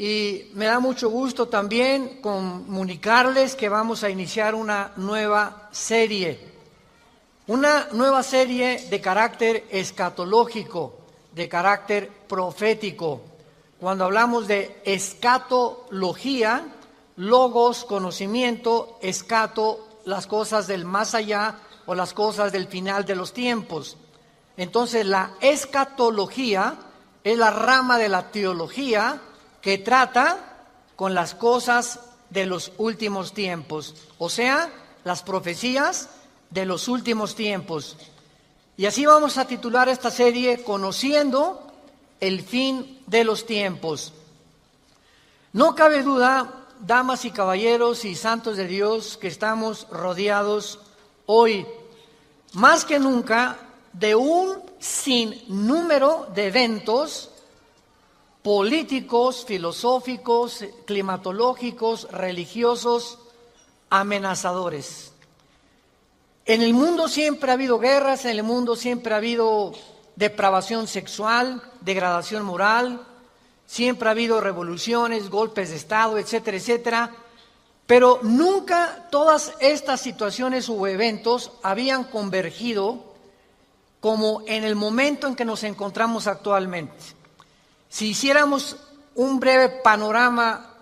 y me da mucho gusto también comunicarles que vamos a iniciar una nueva serie de carácter escatológico, de carácter profético. Cuando hablamos de escatología, logos, conocimiento, escato, las cosas del más allá o las cosas del final de los tiempos. Entonces la escatología es la rama de la teología que trata con las cosas de los últimos tiempos, o sea, las profecías de los últimos tiempos. Y así vamos a titular esta serie, Conociendo el fin de los tiempos. No cabe duda, damas y caballeros y santos de Dios, que estamos rodeados hoy, más que nunca, de un sinnúmero de eventos políticos, filosóficos, climatológicos, religiosos, amenazadores. En el mundo siempre ha habido guerras, en el mundo siempre ha habido depravación sexual, degradación moral, siempre ha habido revoluciones, golpes de Estado, etcétera, etcétera, pero nunca todas estas situaciones u eventos habían convergido como en el momento en que nos encontramos actualmente. Si hiciéramos un breve panorama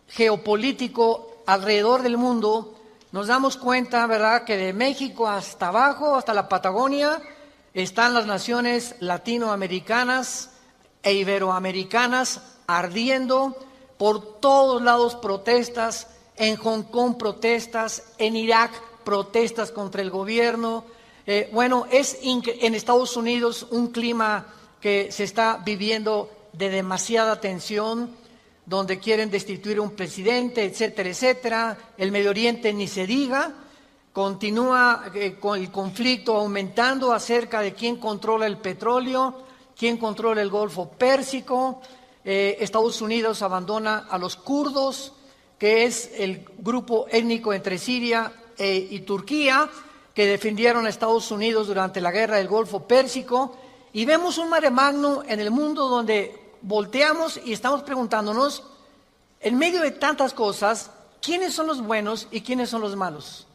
geopolítico alrededor del mundo, nos damos cuenta, ¿verdad?, que de México hasta abajo, hasta la Patagonia, están las naciones latinoamericanas e iberoamericanas ardiendo, por todos lados protestas, en Hong Kong protestas, en Irak protestas contra el gobierno. Es en Estados Unidos un clima que se está viviendo de demasiada tensión, donde quieren destituir un presidente, etcétera, etcétera. El Medio Oriente ni se diga, continúa con el conflicto aumentando acerca de quién controla el petróleo, quién controla el Golfo Pérsico. Estados Unidos abandona a los kurdos, que es el grupo étnico entre Siria y Turquía, que defendieron a Estados Unidos durante la guerra del Golfo Pérsico, y vemos un mare magnum en el mundo donde volteamos y estamos preguntándonos, en medio de tantas cosas, ¿quiénes son los buenos y quiénes son los malos?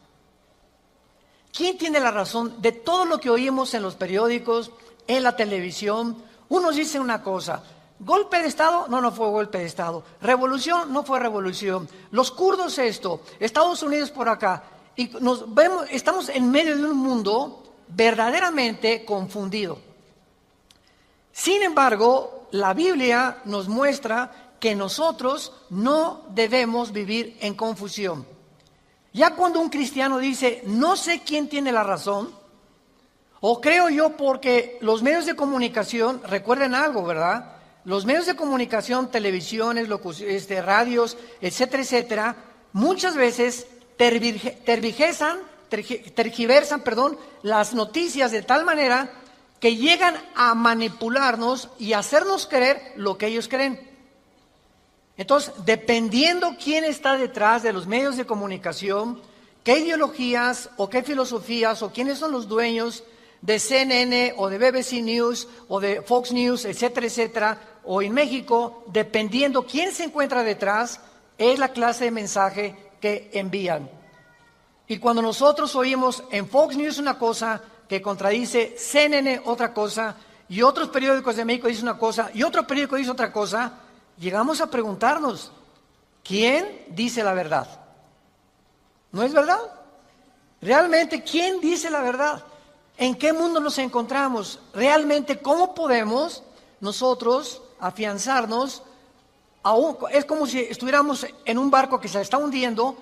¿Quién tiene la razón de todo lo que oímos en los periódicos, en la televisión? Unos dicen una cosa, golpe de Estado, no fue golpe de Estado, revolución, no fue revolución, los kurdos esto, Estados Unidos por acá, y estamos en medio de un mundo verdaderamente confundido. Sin embargo, la Biblia nos muestra que nosotros no debemos vivir en confusión. Ya cuando un cristiano dice, no sé quién tiene la razón, o creo yo porque los medios de comunicación, recuerden algo, ¿verdad? Los medios de comunicación, televisiones, radios, etcétera, etcétera, muchas veces tergiversan, las noticias de tal manera que llegan a manipularnos y hacernos creer lo que ellos creen. Entonces, dependiendo quién está detrás de los medios de comunicación, qué ideologías o qué filosofías o quiénes son los dueños de CNN o de BBC News o de Fox News, etcétera, etcétera, o en México, dependiendo quién se encuentra detrás, es la clase de mensaje que envían. Y cuando nosotros oímos en Fox News una cosa que contradice CNN otra cosa, y otros periódicos de México dicen una cosa, y otro periódico dice otra cosa, llegamos a preguntarnos, ¿quién dice la verdad? ¿No es verdad? Realmente, ¿quién dice la verdad? ¿En qué mundo nos encontramos? Realmente, ¿cómo podemos nosotros afianzarnos? Es como si estuviéramos en un barco que se está hundiendo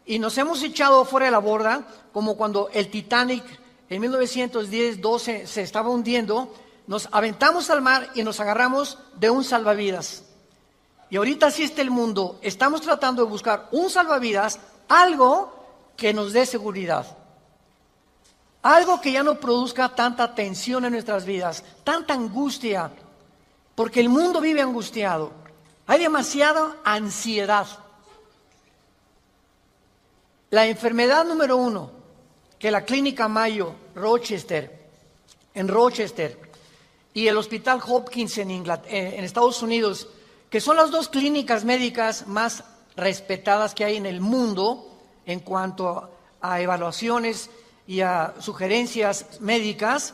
y nos hemos echado fuera de la borda, como cuando el Titanic en 1910-12 se estaba hundiendo, nos aventamos al mar y nos agarramos de un salvavidas. Y ahorita así está el mundo, estamos tratando de buscar un salvavidas, algo que nos dé seguridad. Algo que ya no produzca tanta tensión en nuestras vidas, tanta angustia, porque el mundo vive angustiado. Hay demasiada ansiedad. La enfermedad número 1 que la Clínica Mayo en Rochester y el Hospital Hopkins en Estados Unidos, que son las dos clínicas médicas más respetadas que hay en el mundo en cuanto a evaluaciones y a sugerencias médicas,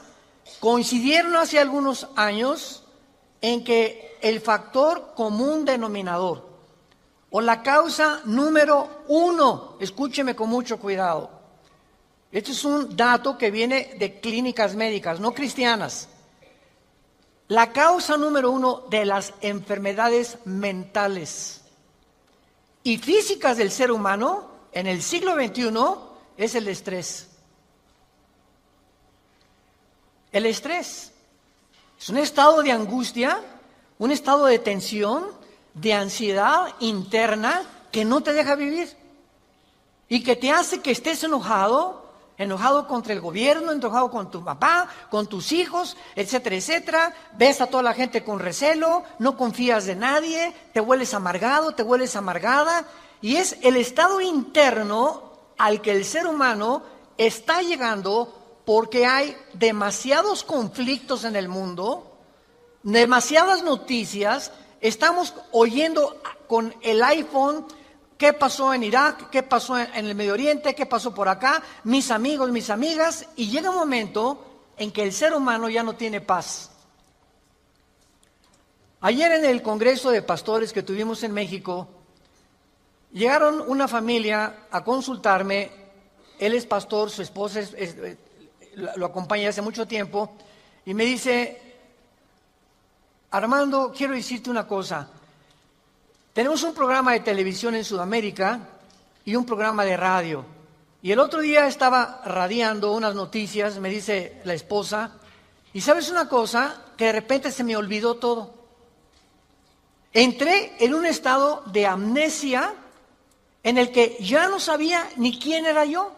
coincidieron hace algunos años en que el factor común denominador o la causa número 1, escúcheme con mucho cuidado, este es un dato que viene de clínicas médicas, no cristianas. La causa número 1 de las enfermedades mentales y físicas del ser humano en el siglo XXI es el estrés. El estrés es un estado de angustia, un estado de tensión, de ansiedad interna que no te deja vivir y que te hace que estés enojado contra el gobierno, enojado con tu papá, con tus hijos, etcétera, etcétera. Ves a toda la gente con recelo, no confías de nadie, te vuelves amargado, te vuelves amargada. Y es el estado interno al que el ser humano está llegando porque hay demasiados conflictos en el mundo, demasiadas noticias. Estamos oyendo con el iPhone qué pasó en Irak, qué pasó en el Medio Oriente, qué pasó por acá, mis amigos, mis amigas, y llega un momento en que el ser humano ya no tiene paz. Ayer en el Congreso de Pastores que tuvimos en México, llegaron una familia a consultarme. Él es pastor, su esposa lo acompaña hace mucho tiempo, y me dice: Armando, quiero decirte una cosa. Tenemos un programa de televisión en Sudamérica y un programa de radio. Y el otro día estaba radiando unas noticias, me dice la esposa, y ¿sabes una cosa? Que de repente se me olvidó todo. Entré en un estado de amnesia en el que ya no sabía ni quién era yo.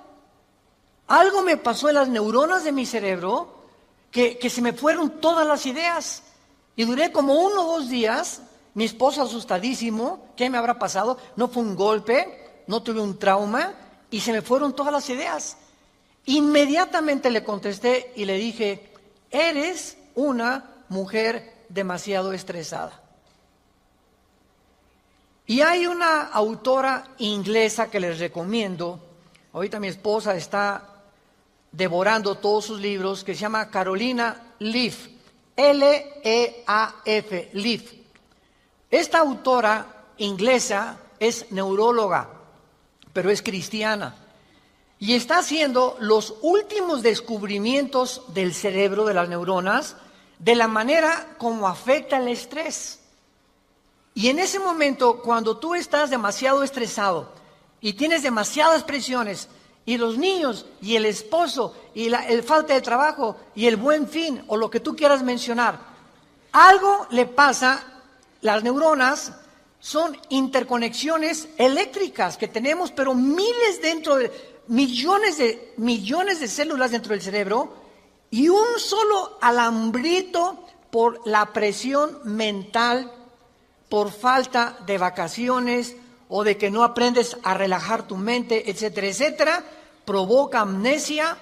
Algo me pasó en las neuronas de mi cerebro que se me fueron todas las ideas. Y duré como 1 o 2 días. Mi esposo asustadísimo, ¿qué me habrá pasado? No fue un golpe, no tuve un trauma y se me fueron todas las ideas. Inmediatamente le contesté y le dije: eres una mujer demasiado estresada. Y hay una autora inglesa que les recomiendo, ahorita mi esposa está devorando todos sus libros, que se llama Carolina Leaf, L-E-A-F, Leaf. Esta autora inglesa es neuróloga, pero es cristiana, y está haciendo los últimos descubrimientos del cerebro, de las neuronas, de la manera como afecta el estrés. Y en ese momento, cuando tú estás demasiado estresado y tienes demasiadas presiones, y los niños, y el esposo, y el falta de trabajo, y el buen fin, o lo que tú quieras mencionar, algo le pasa. Las neuronas son interconexiones eléctricas que tenemos, pero millones de células dentro del cerebro, y un solo alambrito por la presión mental, por falta de vacaciones o de que no aprendes a relajar tu mente, etcétera, etcétera, provoca amnesia,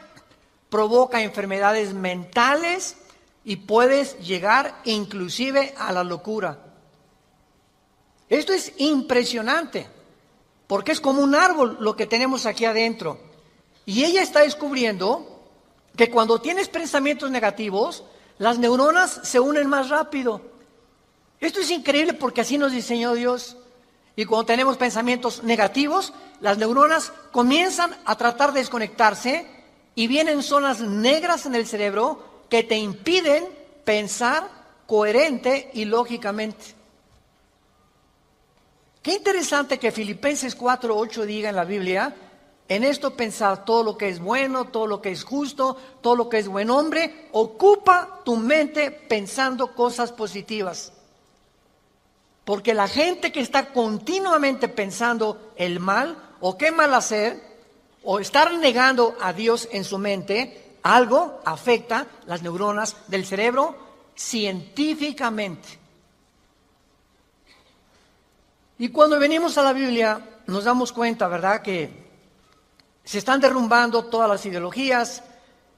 provoca enfermedades mentales y puedes llegar inclusive a la locura. Esto es impresionante, porque es como un árbol lo que tenemos aquí adentro. Y ella está descubriendo que cuando tienes pensamientos negativos, las neuronas se unen más rápido. Esto es increíble porque así nos diseñó Dios. Y cuando tenemos pensamientos negativos, las neuronas comienzan a tratar de desconectarse y vienen zonas negras en el cerebro que te impiden pensar coherente y lógicamente. Qué interesante que Filipenses 4:8 diga en la Biblia: en esto pensad todo lo que es bueno, todo lo que es justo, todo lo que es buen hombre, ocupa tu mente pensando cosas positivas. Porque la gente que está continuamente pensando el mal, o qué mal hacer, o estar negando a Dios en su mente, algo afecta las neuronas del cerebro científicamente. Y cuando venimos a la Biblia nos damos cuenta, ¿verdad?, que se están derrumbando todas las ideologías.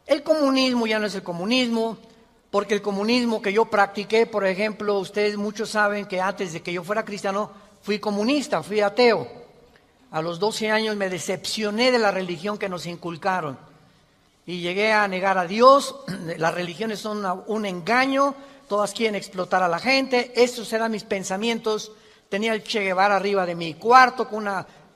El comunismo ya no es el comunismo, porque el comunismo que yo practiqué, por ejemplo, ustedes muchos saben que antes de que yo fuera cristiano, fui comunista, fui ateo. A los 12 años me decepcioné de la religión que nos inculcaron y llegué a negar a Dios. Las religiones son un engaño, todas quieren explotar a la gente. Esos eran mis pensamientos. Tenía el Che Guevara arriba de mi cuarto con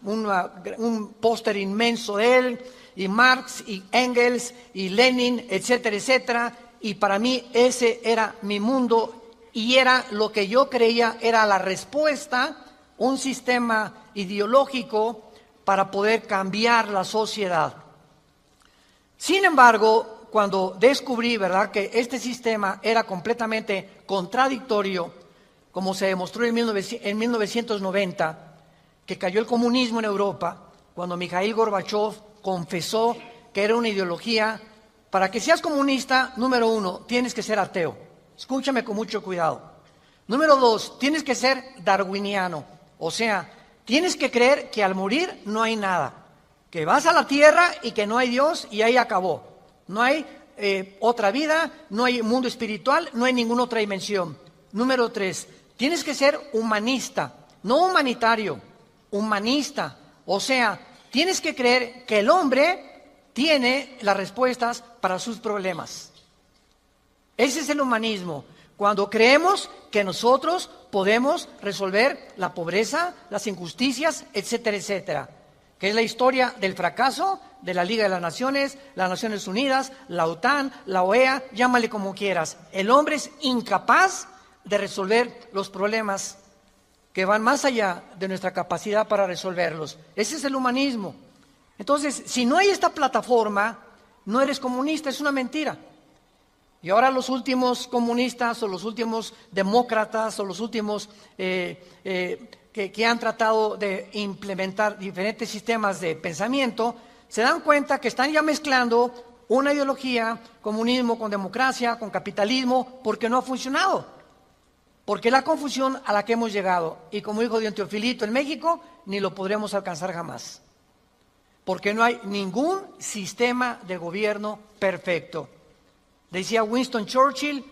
un póster inmenso de él, y Marx y Engels y Lenin, etcétera, etcétera. Y para mí ese era mi mundo y era lo que yo creía era la respuesta, un sistema ideológico para poder cambiar la sociedad. Sin embargo, cuando descubrí, ¿verdad?, que este sistema era completamente contradictorio, como se demostró en 1990, que cayó el comunismo en Europa, cuando Mikhail Gorbachev confesó que era una ideología. Para que seas comunista, número 1, tienes que ser ateo. Escúchame con mucho cuidado. Número 2, tienes que ser darwiniano. O sea, tienes que creer que al morir no hay nada. Que vas a la tierra y que no hay Dios y ahí acabó. No hay otra vida, no hay mundo espiritual, no hay ninguna otra dimensión. Número 3, tienes que ser humanista, no humanitario, humanista. O sea, tienes que creer que el hombre tiene las respuestas para sus problemas. Ese es el humanismo. Cuando creemos que nosotros podemos resolver la pobreza, las injusticias, etcétera, etcétera. Que es la historia del fracaso de la Liga de las Naciones Unidas, la OTAN, la OEA, llámale como quieras. El hombre es incapaz de resolver los problemas que van más allá de nuestra capacidad para resolverlos. Ese es el humanismo. Entonces, si no hay esta plataforma, no eres comunista, es una mentira. Y ahora los últimos comunistas o los últimos demócratas o los últimos que han tratado de implementar diferentes sistemas de pensamiento, se dan cuenta que están ya mezclando una ideología, comunismo con democracia, con capitalismo, porque no ha funcionado. Porque es la confusión a la que hemos llegado. Y como dijo don Teofilito, en México ni lo podremos alcanzar jamás. Porque no hay ningún sistema de gobierno perfecto. Decía Winston Churchill,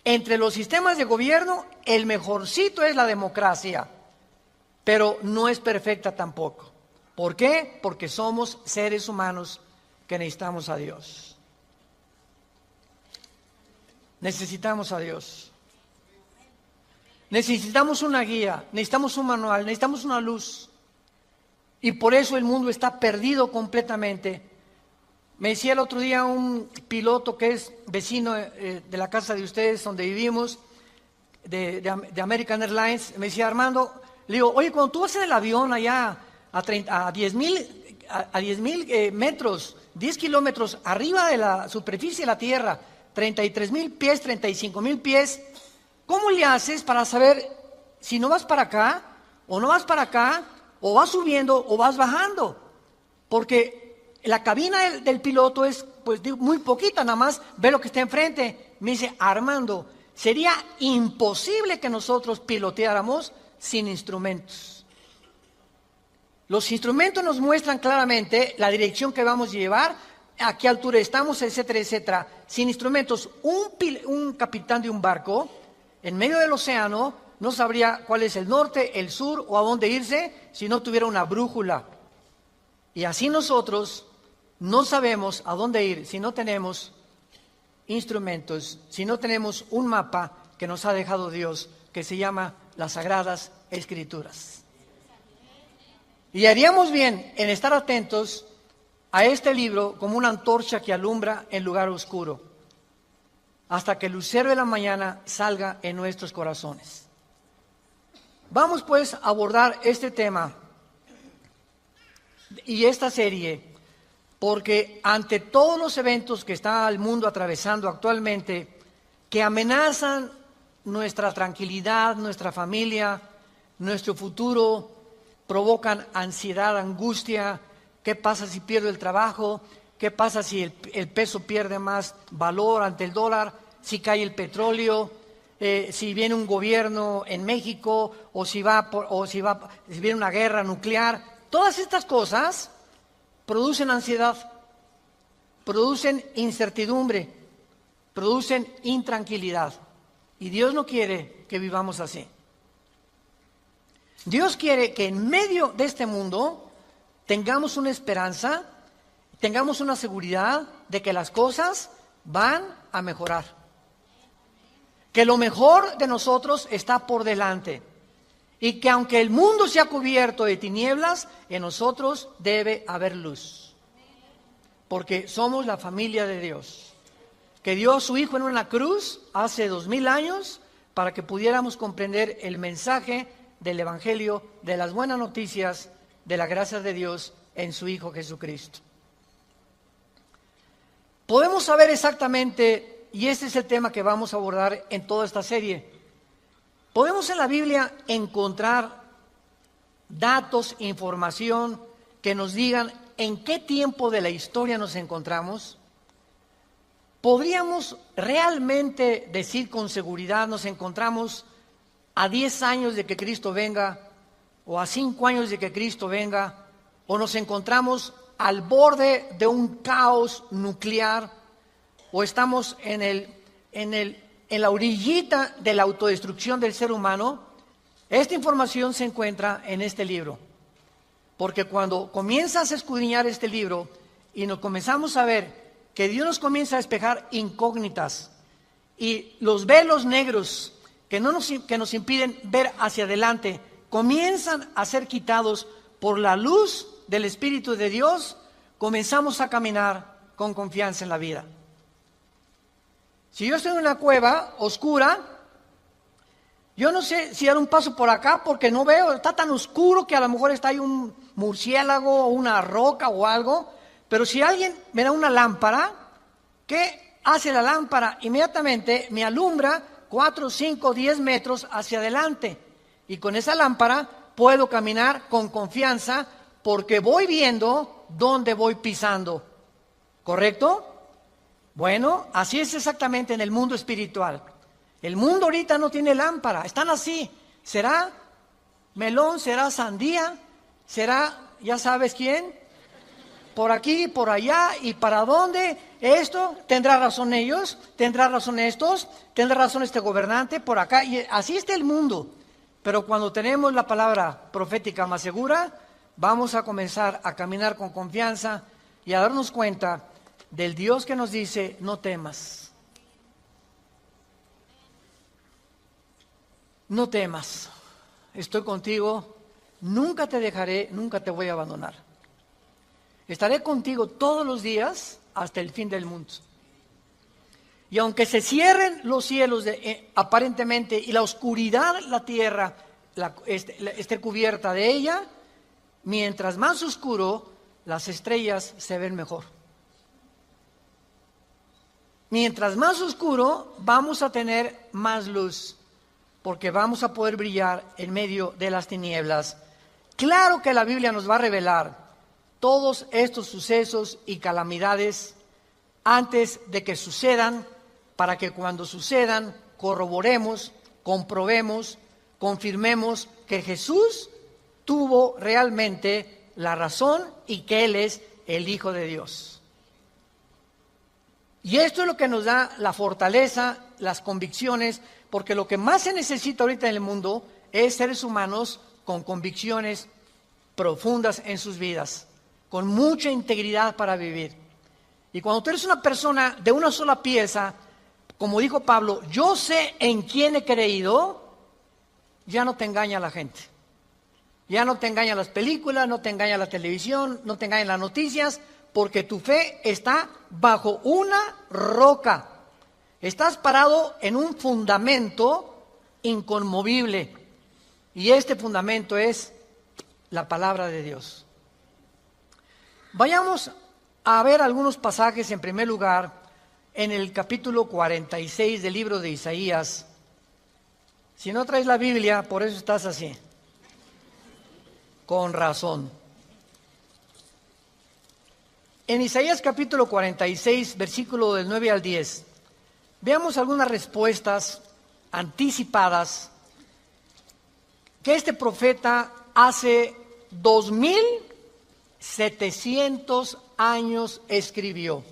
entre los sistemas de gobierno, el mejorcito es la democracia, pero no es perfecta tampoco. ¿Por qué? Porque somos seres humanos que necesitamos a Dios. Necesitamos a Dios. Necesitamos una guía, necesitamos un manual, necesitamos una luz. Y por eso el mundo está perdido completamente. Me decía el otro día un piloto que es vecino de la casa de ustedes, donde vivimos, de American Airlines, me decía: Armando, le digo, oye, cuando tú vas en el avión allá a 10,000 metros, 10 kilómetros arriba de la superficie de la Tierra, 33,000 pies, 35,000 pies, ¿cómo le haces para saber si no vas para acá o no vas para acá? O vas subiendo o vas bajando, porque la cabina del piloto es pues muy poquita, nada más ve lo que está enfrente. Me dice: Armando, sería imposible que nosotros piloteáramos sin instrumentos. Los instrumentos nos muestran claramente la dirección que vamos a llevar, a qué altura estamos, etcétera, etcétera. Sin instrumentos, un capitán de un barco en medio del océano no sabría cuál es el norte, el sur o a dónde irse si no tuviera una brújula. Y así nosotros no sabemos a dónde ir si no tenemos instrumentos, si no tenemos un mapa que nos ha dejado Dios, que se llama las Sagradas Escrituras. Y haríamos bien en estar atentos a este libro como una antorcha que alumbra en lugar oscuro, hasta que el lucero de la mañana salga en nuestros corazones. Vamos pues a abordar este tema y esta serie, porque ante todos los eventos que está el mundo atravesando actualmente, que amenazan nuestra tranquilidad, nuestra familia, nuestro futuro, provocan ansiedad, angustia. ¿Qué pasa si pierdo el trabajo? ¿Qué pasa si el peso pierde más valor ante el dólar? Si cae el petróleo, si viene un gobierno en México, o si viene una guerra nuclear. Todas estas cosas producen ansiedad, producen incertidumbre, producen intranquilidad. Y Dios no quiere que vivamos así. Dios quiere que en medio de este mundo tengamos una esperanza, tengamos una seguridad de que las cosas van a mejorar. Que lo mejor de nosotros está por delante. Y que aunque el mundo sea cubierto de tinieblas, en nosotros debe haber luz. Porque somos la familia de Dios. Que dio a su Hijo en una cruz hace 2000 años para que pudiéramos comprender el mensaje del Evangelio, de las buenas noticias, de la gracia de Dios en su Hijo Jesucristo. Podemos saber exactamente, y este es el tema que vamos a abordar en toda esta serie, podemos en la Biblia encontrar datos, información que nos digan en qué tiempo de la historia nos encontramos. ¿Podríamos realmente decir con seguridad nos encontramos a 10 años de que Cristo venga, o a 5 años de que Cristo venga, o nos encontramos al borde de un caos nuclear, o estamos en la orillita de la autodestrucción del ser humano? Esta información se encuentra en este libro, porque cuando comienzas a escudriñar este libro y nos comenzamos a ver que Dios nos comienza a despejar incógnitas y los velos negros que nos impiden ver hacia adelante comienzan a ser quitados por la luz del Espíritu de Dios, comenzamos a caminar con confianza en la vida. Si yo estoy en una cueva oscura, yo no sé si dar un paso por acá porque no veo, está tan oscuro que a lo mejor está ahí un murciélago o una roca o algo, pero si alguien me da una lámpara, ¿qué hace la lámpara? Inmediatamente me alumbra 4, 5, 10 metros hacia adelante, y con esa lámpara puedo caminar con confianza porque voy viendo dónde voy pisando, ¿correcto? Bueno, así es exactamente en el mundo espiritual. El mundo ahorita no tiene lámpara, están así. ¿Será melón? ¿Será sandía? ¿Será ya sabes quién? Por aquí, por allá, ¿y para dónde? Esto, ¿tendrá razón ellos? ¿Tendrá razón estos? ¿Tendrá razón este gobernante? Por acá, y así está el mundo. Pero cuando tenemos la palabra profética más segura, vamos a comenzar a caminar con confianza y a darnos cuenta del Dios que nos dice, no temas. No temas, estoy contigo, nunca te dejaré, nunca te voy a abandonar. Estaré contigo todos los días hasta el fin del mundo. Y aunque se cierren los cielos aparentemente y la oscuridad, la tierra, esté cubierta de ella, mientras más oscuro, las estrellas se ven mejor. Mientras más oscuro, vamos a tener más luz, porque vamos a poder brillar en medio de las tinieblas. Claro que la Biblia nos va a revelar todos estos sucesos y calamidades antes de que sucedan, para que cuando sucedan corroboremos, comprobemos, confirmemos que Jesús tuvo realmente la razón y que Él es el Hijo de Dios. Y esto es lo que nos da la fortaleza, las convicciones, porque lo que más se necesita ahorita en el mundo es seres humanos con convicciones profundas en sus vidas, con mucha integridad para vivir. Y cuando tú eres una persona de una sola pieza, como dijo Pablo, yo sé en quién he creído, ya no te engaña la gente. Ya no te engañan las películas, no te engaña la televisión, no te engañan las noticias, porque tu fe está bajo una roca. Estás parado en un fundamento inconmovible. Y este fundamento es la palabra de Dios. Vayamos a ver algunos pasajes en primer lugar en el capítulo 46 del libro de Isaías. Si no traes la Biblia, por eso estás así. Con razón. En Isaías capítulo 46, versículo del 9 al 10, veamos algunas respuestas anticipadas que este profeta hace 2700 años escribió.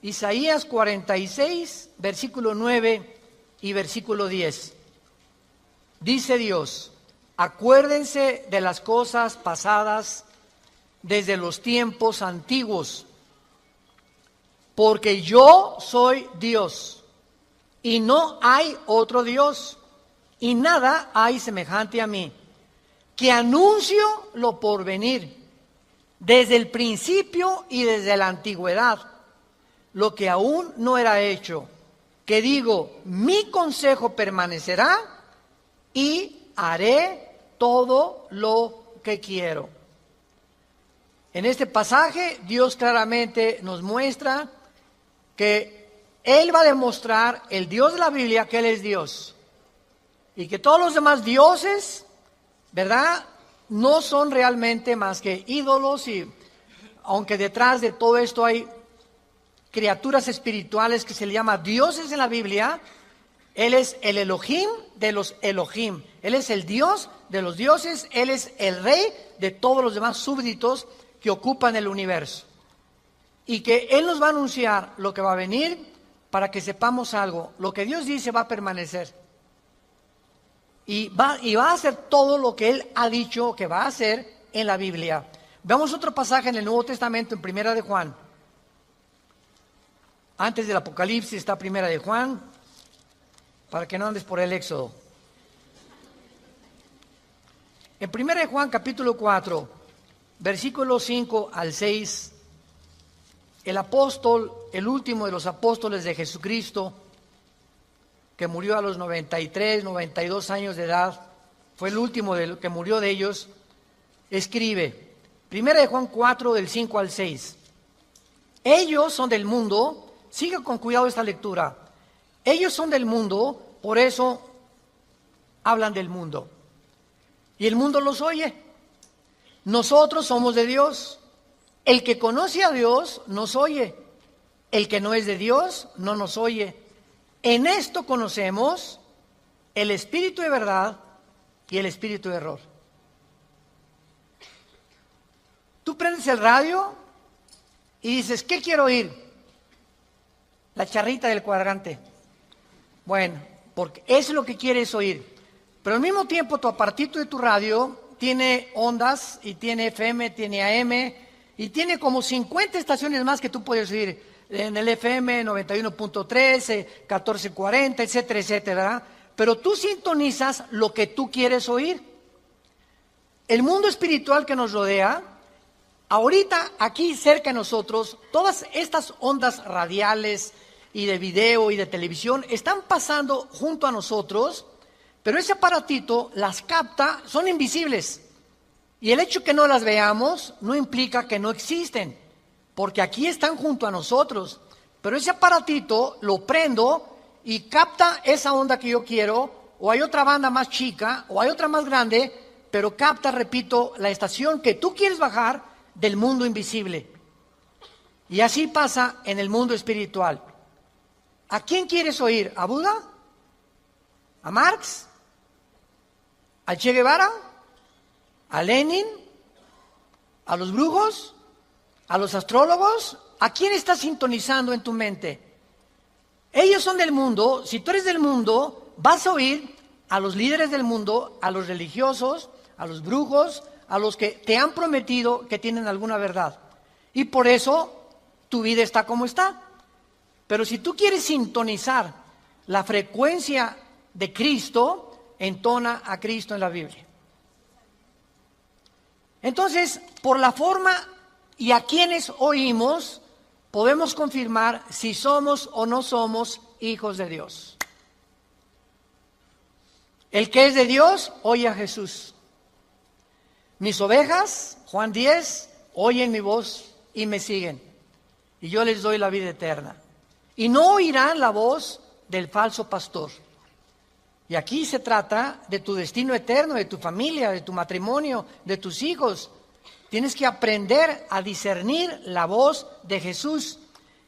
Isaías 46, versículo 9 y versículo 10. Dice Dios: acuérdense de las cosas pasadas desde los tiempos antiguos, porque yo soy Dios y no hay otro Dios, y nada hay semejante a mí, que anuncio lo porvenir, desde el principio y desde la antigüedad, lo que aún no era hecho, que digo, mi consejo permanecerá y haré todo lo que quiero. En este pasaje Dios claramente nos muestra que Él va a demostrar, el Dios de la Biblia, que Él es Dios. Y que todos los demás dioses, ¿verdad?, no son realmente más que ídolos, y aunque detrás de todo esto hay criaturas espirituales que se le llama dioses en la Biblia, Él es el Elohim de los Elohim. Él es el Dios de los dioses, Él es el rey de todos los demás súbditos que ocupan el universo. Y que Él nos va a anunciar lo que va a venir para que sepamos algo. Lo que Dios dice va a permanecer. Y va a hacer todo lo que Él ha dicho que va a hacer en la Biblia. Veamos otro pasaje en el Nuevo Testamento, en Primera de Juan. Antes del Apocalipsis está Primera de Juan, para que no andes por el Éxodo. En Primera de Juan, capítulo 4, versículos 5 al 6, el apóstol, el último de los apóstoles de Jesucristo, que murió a los 93, 92 años de edad, fue el último que murió de ellos, escribe, Primera de Juan 4, del 5 al 6, ellos son del mundo, siga con cuidado esta lectura, ellos son del mundo, por eso hablan del mundo, y el mundo los oye. Nosotros somos de Dios, el que conoce a Dios nos oye, el que no es de Dios no nos oye. En esto conocemos el espíritu de verdad y el espíritu de error. Tú prendes el radio y dices, ¿qué quiero oír? La charrita del cuadrante. Bueno, porque eso es lo que quieres oír. Pero al mismo tiempo tu aparatito de tu radio tiene ondas y tiene FM, tiene AM y tiene como 50 estaciones más que tú puedes oír. En el FM 91.3, 1440, etcétera, etcétera. Pero tú sintonizas lo que tú quieres oír. El mundo espiritual que nos rodea, ahorita aquí cerca de nosotros, todas estas ondas radiales y de video y de televisión están pasando junto a nosotros, pero ese aparatito las capta, son invisibles. Y el hecho que no las veamos no implica que no existen, porque aquí están junto a nosotros. Pero ese aparatito lo prendo y capta esa onda que yo quiero, o hay otra banda más chica, o hay otra más grande, pero capta, repito, la estación que tú quieres bajar del mundo invisible. Y así pasa en el mundo espiritual. ¿A quién quieres oír? ¿A Buda? ¿A Marx? ¿A Che Guevara? ¿A Lenin? ¿A los brujos? ¿A los astrólogos? ¿A quién estás sintonizando en tu mente? Ellos son del mundo. Si tú eres del mundo, vas a oír a los líderes del mundo, a los religiosos, a los brujos, a los que te han prometido que tienen alguna verdad. Y por eso tu vida está como está. Pero si tú quieres sintonizar la frecuencia de Cristo, entona a Cristo en la Biblia. Entonces, por la forma y a quienes oímos, podemos confirmar si somos o no somos hijos de Dios. El que es de Dios, oye a Jesús. Mis ovejas, Juan 10, oyen mi voz y me siguen. Y yo les doy la vida eterna. Y no oirán la voz del falso pastor. Y aquí se trata de tu destino eterno, de tu familia, de tu matrimonio, de tus hijos. Tienes que aprender a discernir la voz de Jesús.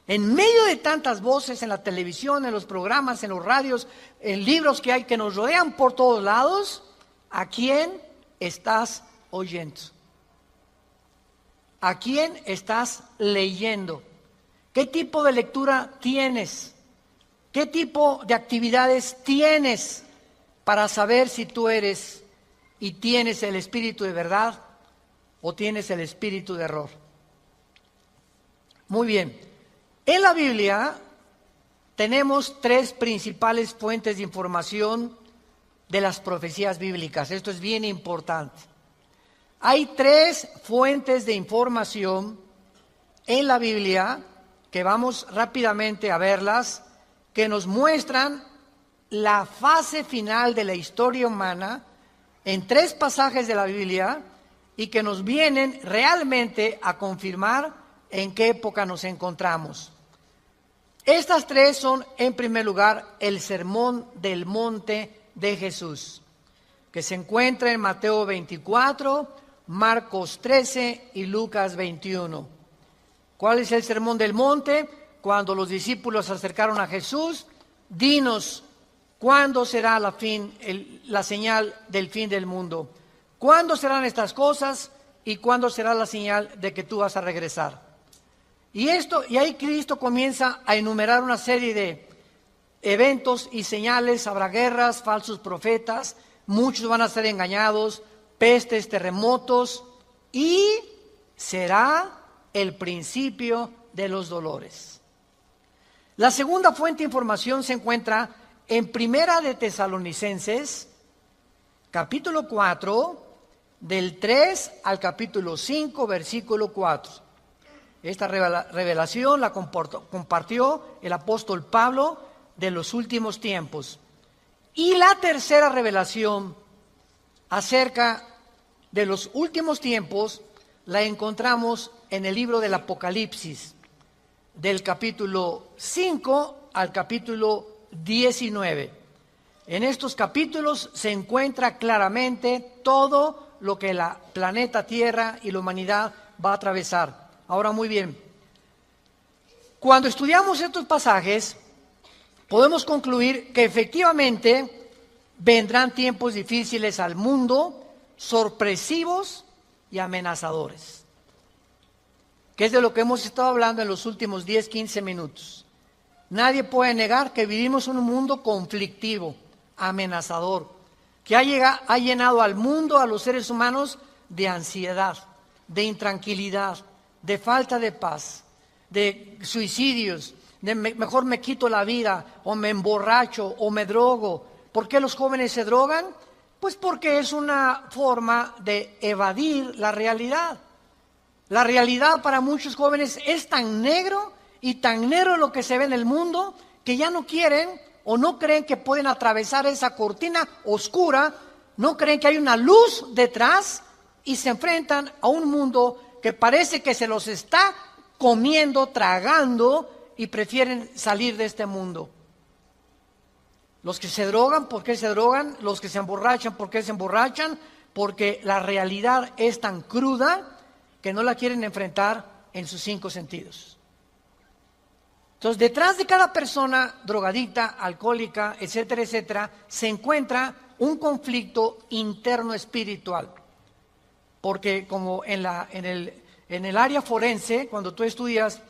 En medio de tantas voces en la televisión, en los programas, en los radios, en libros que hay que nos rodean por todos lados, ¿a quién estás oyendo? ¿A quién estás leyendo? ¿Qué tipo de lectura tienes? ¿Qué tipo de actividades tienes para saber si tú eres y tienes el espíritu de verdad o tienes el espíritu de error? Muy bien. En la Biblia tenemos tres principales fuentes de información de las profecías bíblicas. Esto es bien importante. Hay tres fuentes de información en la Biblia, que vamos rápidamente a verlas, que nos muestran la fase final de la historia humana en tres pasajes de la Biblia y que nos vienen realmente a confirmar en qué época nos encontramos. Estas tres son, en primer lugar, el Sermón del Monte de Jesús, que se encuentra en Mateo 24, Marcos 13 y Lucas 21. ¿Cuál es el Sermón del Monte? Cuando los discípulos se acercaron a Jesús, dinos, ¿cuándo será la señal del fin del mundo? ¿Cuándo serán estas cosas y cuándo será la señal de que tú vas a regresar? Y ahí Cristo comienza a enumerar una serie de eventos y señales. Habrá guerras, falsos profetas, muchos van a ser engañados, pestes, terremotos, y será el principio de los dolores. La segunda fuente de información se encuentra en Primera de Tesalonicenses, capítulo 4, del 3 al capítulo 5, versículo 4. Esta revelación la compartió el apóstol Pablo de los últimos tiempos. Y la tercera revelación acerca de los últimos tiempos la encontramos en el libro del Apocalipsis, del capítulo 5 al capítulo 19. En estos capítulos se encuentra claramente todo lo que la planeta Tierra y la humanidad va a atravesar. Ahora, muy bien, cuando estudiamos estos pasajes, podemos concluir que efectivamente vendrán tiempos difíciles al mundo, sorpresivos y amenazadores, que es de lo que hemos estado hablando en los últimos 10, 15 minutos. Nadie puede negar que vivimos en un mundo conflictivo, amenazador, que ha llenado al mundo, a los seres humanos, de ansiedad, de intranquilidad, de falta de paz, de suicidios, de mejor me quito la vida, o me emborracho, o me drogo. ¿Por qué los jóvenes se drogan? Pues porque es una forma de evadir la realidad. La realidad para muchos jóvenes es tan negro y tan negro lo que se ve en el mundo que ya no quieren o no creen que pueden atravesar esa cortina oscura, no creen que hay una luz detrás y se enfrentan a un mundo que parece que se los está comiendo, tragando, y prefieren salir de este mundo. Los que se drogan, ¿por qué se drogan? Los que se emborrachan, ¿por qué se emborrachan? Porque la realidad es tan cruda que no la quieren enfrentar en sus 5 sentidos. Entonces, detrás de cada persona drogadicta, alcohólica, etcétera, etcétera, se encuentra un conflicto interno espiritual. Porque como en el área forense, cuando tú estudias,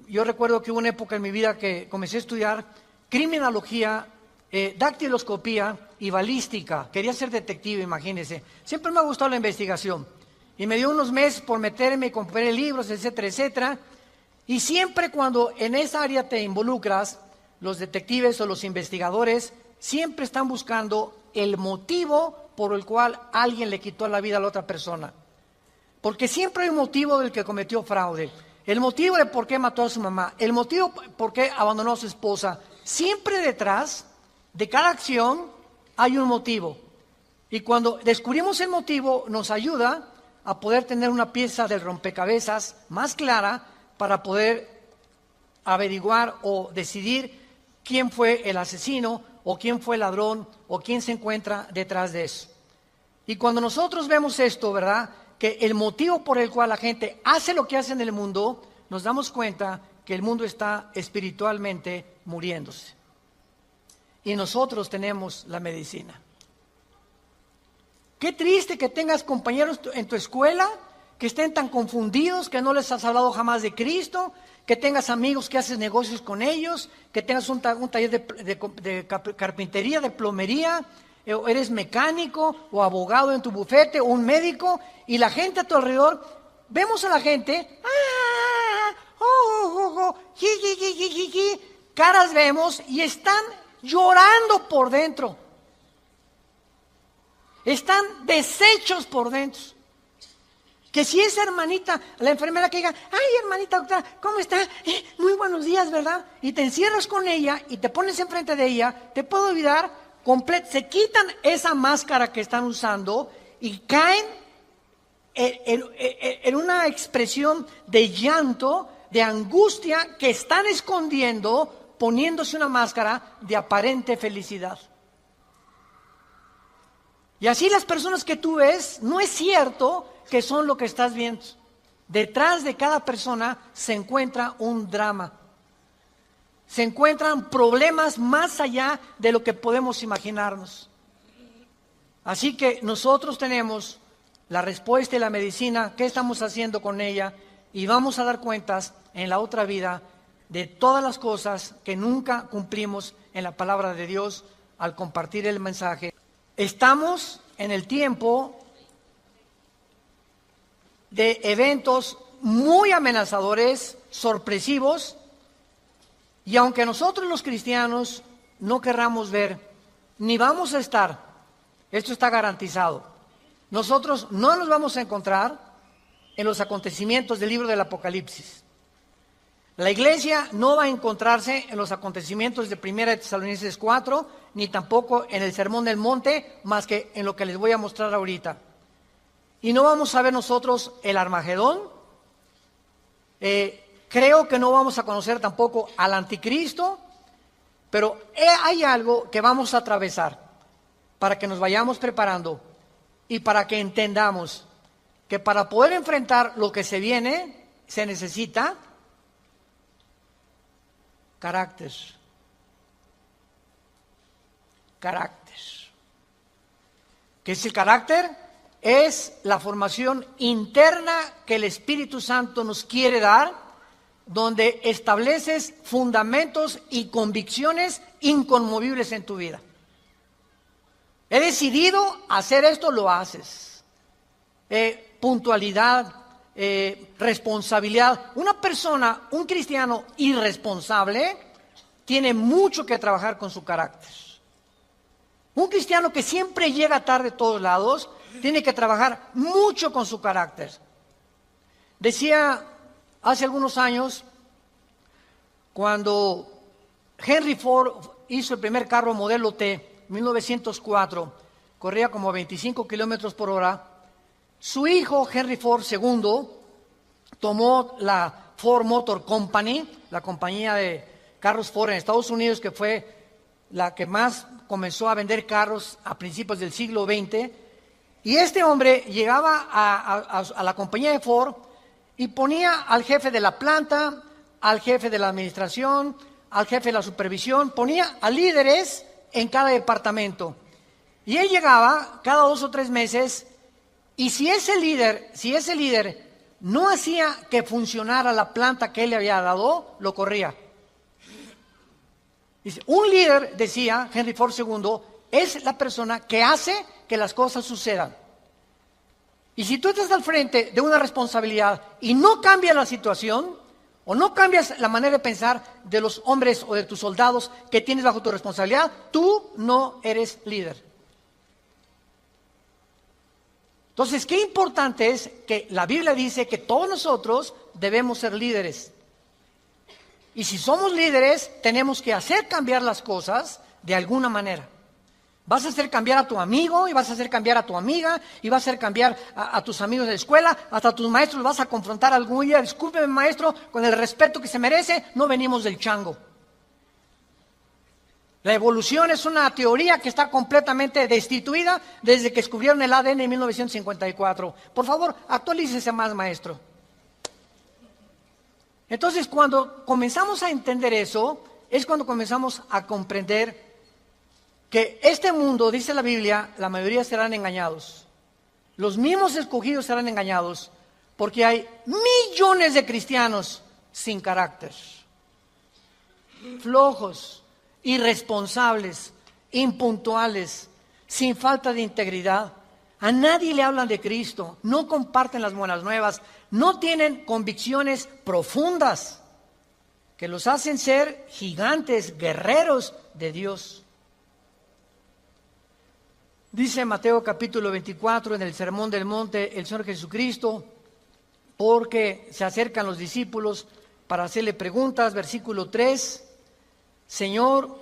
yo recuerdo que hubo una época en mi vida que comencé a estudiar criminología, dactiloscopía y balística. Quería ser detective, imagínense. Siempre me ha gustado la investigación. Y me dio unos meses por meterme, compré libros, etcétera, etcétera. Y siempre cuando en esa área te involucras, los detectives o los investigadores siempre están buscando el motivo por el cual alguien le quitó la vida a la otra persona. Porque siempre hay un motivo del que cometió fraude, el motivo de por qué mató a su mamá, el motivo por qué abandonó a su esposa. Siempre detrás de cada acción hay un motivo. Y cuando descubrimos el motivo, nos ayuda a poder tener una pieza del rompecabezas más clara para poder averiguar o decidir quién fue el asesino o quién fue el ladrón o quién se encuentra detrás de eso. Y cuando nosotros vemos esto, ¿verdad?, que el motivo por el cual la gente hace lo que hace en el mundo, nos damos cuenta que el mundo está espiritualmente muriéndose. Y nosotros tenemos la medicina. Qué triste que tengas compañeros en tu escuela que estén tan confundidos, que no les has hablado jamás de Cristo, que tengas amigos que haces negocios con ellos, que tengas un taller de carpintería, de plomería, o eres mecánico o abogado en tu bufete o un médico, y la gente a tu alrededor, vemos a la gente, caras vemos y están llorando por dentro, están deshechos por dentro. Que si esa hermanita, la enfermera que diga, ay hermanita doctora, ¿cómo está? Muy buenos días, ¿verdad? Y te encierras con ella y te pones enfrente de ella, te puedo olvidar, se quitan esa máscara que están usando y caen en una expresión de llanto, de angustia que están escondiendo, poniéndose una máscara de aparente felicidad. Y así las personas que tú ves, no es cierto que son lo que estás viendo. Detrás de cada persona se encuentra un drama. Se encuentran problemas más allá de lo que podemos imaginarnos. Así que nosotros tenemos la respuesta y la medicina, qué estamos haciendo con ella, y vamos a dar cuentas en la otra vida de todas las cosas que nunca cumplimos en la palabra de Dios al compartir el mensaje. Estamos en el tiempo de eventos muy amenazadores, sorpresivos, y aunque nosotros los cristianos no querramos ver, ni vamos a estar, esto está garantizado, nosotros no nos vamos a encontrar en los acontecimientos del libro del Apocalipsis. La iglesia no va a encontrarse en los acontecimientos de 1 Tesalonicenses 4, ni tampoco en el Sermón del Monte, más que en lo que les voy a mostrar ahorita. Y no vamos a ver nosotros el Armagedón. Creo que no vamos a conocer tampoco al Anticristo, pero hay algo que vamos a atravesar para que nos vayamos preparando y para que entendamos que para poder enfrentar lo que se viene, se necesita carácter. Carácter. ¿Qué es el carácter? Es la formación interna que el Espíritu Santo nos quiere dar, donde estableces fundamentos y convicciones inconmovibles en tu vida. He decidido hacer esto, lo haces. Puntualidad, responsabilidad. Una persona, un cristiano irresponsable, tiene mucho que trabajar con su carácter. Un cristiano que siempre llega tarde a todos lados, tiene que trabajar mucho con su carácter. Decía hace algunos años, cuando Henry Ford hizo el primer carro modelo T, 1904, corría como 25 kilómetros por hora, su hijo Henry Ford II tomó la Ford Motor Company, la compañía de carros Ford en Estados Unidos, que fue la que más comenzó a vender carros a principios del siglo XX, y este hombre llegaba a la compañía de Ford y ponía al jefe de la planta, al jefe de la administración, al jefe de la supervisión, ponía a líderes en cada departamento. Y él llegaba cada 2 o 3 meses, y si ese líder no hacía que funcionara la planta que él le había dado, lo corría. Dice, un líder, decía Henry Ford II, es la persona que hace que las cosas sucedan. Y si tú estás al frente de una responsabilidad y no cambias la situación, o no cambias la manera de pensar de los hombres o de tus soldados que tienes bajo tu responsabilidad, tú no eres líder. Entonces, qué importante es que la Biblia dice que todos nosotros debemos ser líderes. Y si somos líderes, tenemos que hacer cambiar las cosas de alguna manera. Vas a hacer cambiar a tu amigo, y vas a hacer cambiar a tu amiga, y vas a hacer cambiar a tus amigos de la escuela, hasta a tus maestros los vas a confrontar algún día. Discúlpeme, maestro, con el respeto que se merece, no venimos del chango. La evolución es una teoría que está completamente destituida desde que descubrieron el ADN en 1954. Por favor, actualícese más, maestro. Entonces, cuando comenzamos a entender eso, es cuando comenzamos a comprender que este mundo, dice la Biblia, la mayoría serán engañados. Los mismos escogidos serán engañados, Porque hay millones de cristianos sin carácter, flojos, irresponsables, impuntuales, sin falta de integridad. A nadie le hablan de Cristo, no comparten las buenas nuevas, no tienen convicciones profundas que los hacen ser gigantes, guerreros de Dios. Dice Mateo capítulo 24 en el Sermón del Monte el Señor Jesucristo, porque se acercan los discípulos para hacerle preguntas, versículo 3, Señor,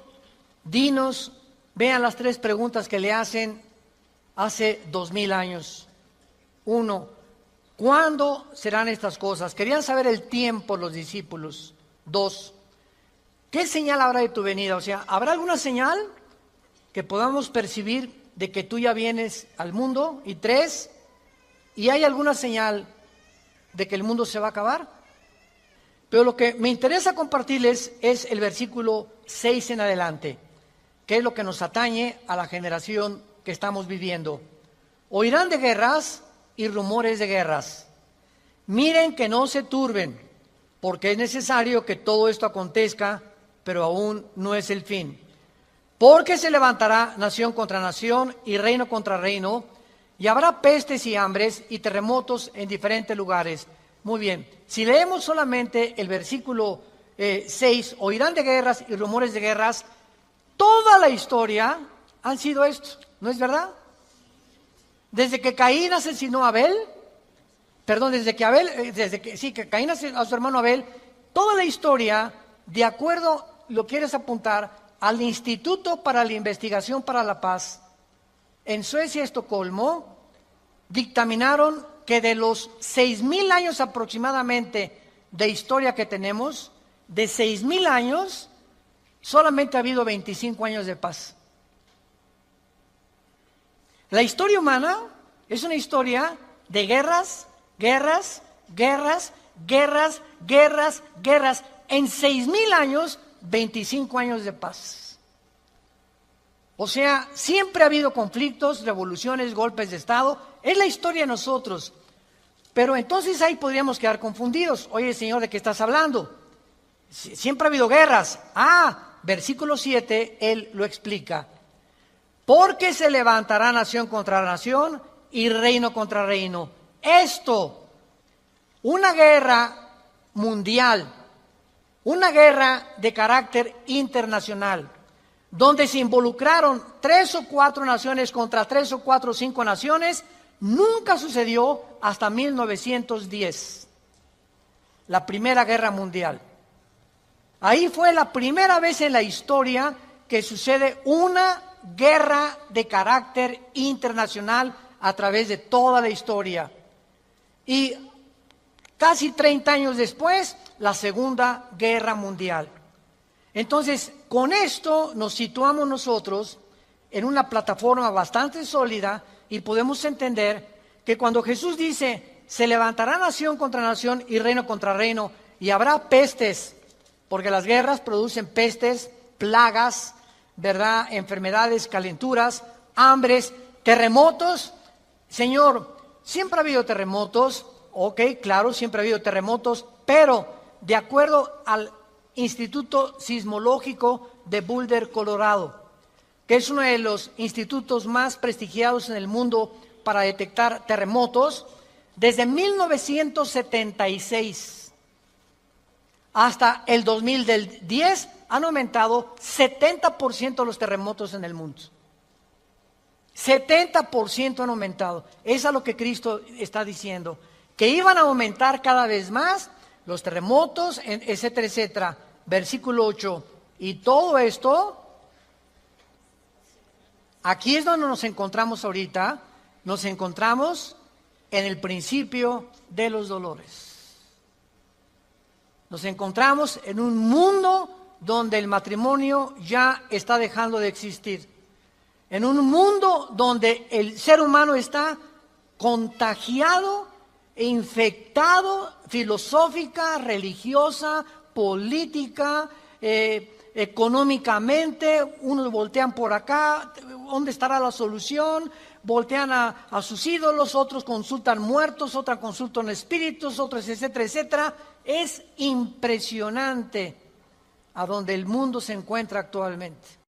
dinos, vean las 3 preguntas que le hacen hace 2000 años. 1, ¿cuándo serán estas cosas? Querían saber el tiempo los discípulos. 2, ¿qué señal habrá de tu venida? O sea, ¿habrá alguna señal que podamos percibir de que tú ya vienes al mundo? Y 3, ¿y hay alguna señal de que el mundo se va a acabar? Pero lo que me interesa compartirles es el versículo 6 en adelante, que es lo que nos atañe a la generación que estamos viviendo. Oirán de guerras y rumores de guerras. Miren que no se turben, porque es necesario que todo esto acontezca, pero aún no es el fin. Porque se levantará nación contra nación y reino contra reino, y habrá pestes y hambres y terremotos en diferentes lugares. Muy bien, si leemos solamente el versículo 6, oirán de guerras y rumores de guerras, toda la historia han sido esto, ¿no es verdad? Desde que Caín asesinó a Abel, desde que Caín asesinó a su hermano Abel, toda la historia, de acuerdo, lo quieres apuntar, al Instituto para la Investigación para la Paz, en Suecia, Estocolmo, dictaminaron que de los 6,000 años aproximadamente de historia que tenemos, de 6,000 años, solamente ha habido 25 años de paz. La historia humana es una historia de guerras, guerras, guerras, guerras, guerras, guerras. En 6,000 años, 25 años de paz. O sea, siempre ha habido conflictos, revoluciones, golpes de Estado. Es la historia de nosotros. Pero entonces ahí podríamos quedar confundidos. Oye, Señor, ¿de qué estás hablando? Siempre ha habido guerras. Versículo 7, Él lo explica. Porque se levantará nación contra nación y reino contra reino. Esto, una guerra mundial, una guerra de carácter internacional, donde se involucraron 3 o 4 naciones contra 3 o 4 o 5 naciones, nunca sucedió hasta 1910, la Primera Guerra Mundial. Ahí fue la primera vez en la historia que sucede una guerra de carácter internacional a través de toda la historia. Y casi 30 años después, la Segunda Guerra Mundial. Entonces, con esto nos situamos nosotros en una plataforma bastante sólida y podemos entender que cuando Jesús dice, se levantará nación contra nación y reino contra reino, y habrá pestes, porque las guerras producen pestes, plagas, ¿verdad? Enfermedades, calenturas, hambres, terremotos. Señor, siempre ha habido terremotos, ok, claro, siempre ha habido terremotos, pero de acuerdo al Instituto Sismológico de Boulder, Colorado, que es uno de los institutos más prestigiados en el mundo para detectar terremotos, desde 1976 hasta el 2010 han aumentado 70% los terremotos en el mundo. 70% han aumentado. Es a lo que Cristo está diciendo, que iban a aumentar cada vez más los terremotos, etcétera, etcétera. Versículo 8. Y todo esto, aquí es donde nos encontramos ahorita, nos encontramos en el principio de los dolores. Nos encontramos en un mundo donde el matrimonio ya está dejando de existir. En un mundo donde el ser humano está contagiado e infectado filosófica, religiosa, política, económicamente. Unos voltean por acá, ¿dónde estará la solución? voltean a sus ídolos, otros consultan muertos, otros consultan espíritus, otros etcétera, etcétera. Es impresionante a donde el mundo se encuentra actualmente.